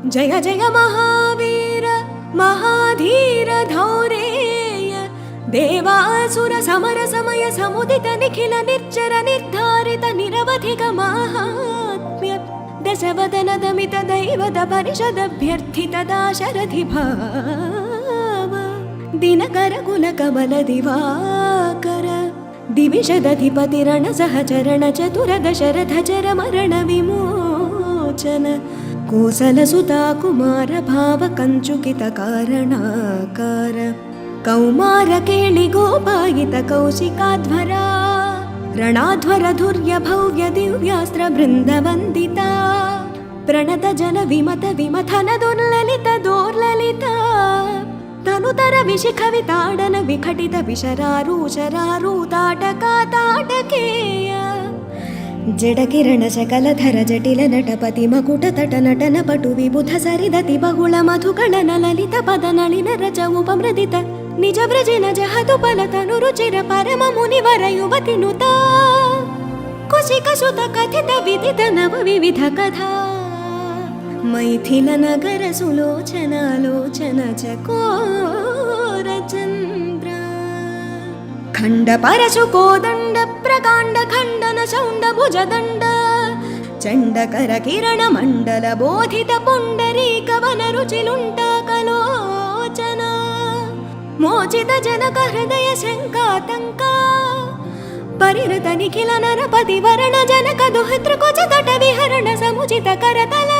जय जय महावीर महाधीर धौरेय देवासुर समर समय समुदित निखिल निर्जर निर्धारित निरवधिक माहात्म्य दशवदन दमित दैवत परिषदभ्यर्थित दाशरथि भाव दिनकर कुल कमल दिवाकर दिविषदधिपतिरण सहचरण चतुर दशरथ चर मरण विमोचन कोसलसुता कुमार भाव कंचुकित कारणाकार कौमार केळि गोपायित कौशिकाध्वरा ರಣಾಧ್ವರ ಧುರ್ಯ ಭವ್ಯ ದಿವ್ಯಾಸ್ತ್ರ ಬೃಂದ ವಂದಿತ ಪ್ರಣತ ಜನ ವಿಮತ ವಿಮಥನ ದುರ್ಲಲಿತ ದೋರ್ಲಲಿತ ತನುತರ ವಿಶಿಖವಿತಾಡನ ವಿಘಟಿತ ವಿಶರಾರೂಷರಾರೂತಾಟಕ ತಾಟಕೇಯ ಜಡಕಿರಣ ಶಕಲಧರ ಜಟಿಲ ನಟಪತಿ ಮಕುಟ ತಟ ನಟನ ಪಟು ವಿಬುಧ ಸರಿದತಿ ಬಹುಳ ಮಧುಕಳನ ಲಲಿತ ಪದ ನಳಿನ ರಜ ಉಪಮೃದಿತ ನಿಜ ವ್ರಜಿನ ಜಹತು ಫಲತನು ರುಚಿರ ಪರಮ ಮುನಿವರ ಯುವತಿ ನುತ ಕುಶಿಕ ಸುತ ಕಥಿತ ವಿದಿತ ನವ ವಿವಿಧ ಕಥಾ ಮೈಥಿಲ ನಗರ ಸುಲೋಚನಾಲೋಚನ ಚಕೋರ ಚಂದ್ರ ಖಂಡ ಪರಶು ಕೋದಂಡ ಪ್ರಕಾಂಡ ಖಂಡನ ಚೌಂಡ ಭುಜದಂಡ ಚಂಡಕರ ಕಿರಣ ಮಂಡಲ ಬೋಧಿತ ಪುಂಡರೀಕ ವನ ರುಚಿಲುಂಟ ಕಲೋಚನ ಮೋಚಿತ ಜನಕ ಹೃದಯ ಶಂಕಾತಂಕ ಪರಿರತ ನಿಖಿಲ ನರಪತಿ ವರಣ ಜನಕ ದುಹಿತೃ ಕುಚ ತಟ ವಿಹರಣ ಸಮುಚಿತ ಕರತಲ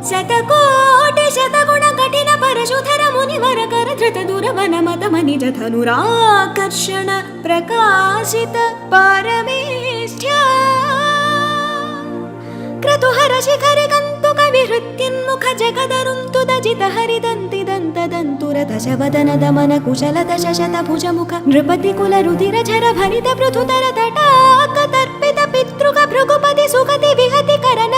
ಶತಕೋಟಿ ಶತಗುಣ ಕಠಿಣ ಪರಶುಧರ ಮುನಿವರ ಕರ ಧೃತ ದುರವನ ಮತ ಮನಿಜ ಧನುರಾಕರ್ಷಣ ಪ್ರಕಾಶಿತ ಪರಮೇಷ್ಠ್ಯ ಕ್ರತುಹರ ಶಿಖರಿ ಕಂತು ಕವಿ ಹೃತ್ಯನ್ಮುಖ ಜಗದರುಂತು ದಜಿತ ಹರಿದಂತಿ ದಂತದಂತುರ ದಶವದನ ದಮನ ಕುಶಲ ದಶಶತ ಭುಜ ಮುಖ ನೃಪತಿ ಕುಲ ರುಧಿರ ಝರ ಭರಿತ ಪೃಥುತರ ತಟಾಕ ತರ್ಪಿತ ಪಿತೃಕ ಭೃಗುಪತಿ ಸುಗತಿ ವಿಹತಿ ಕರನ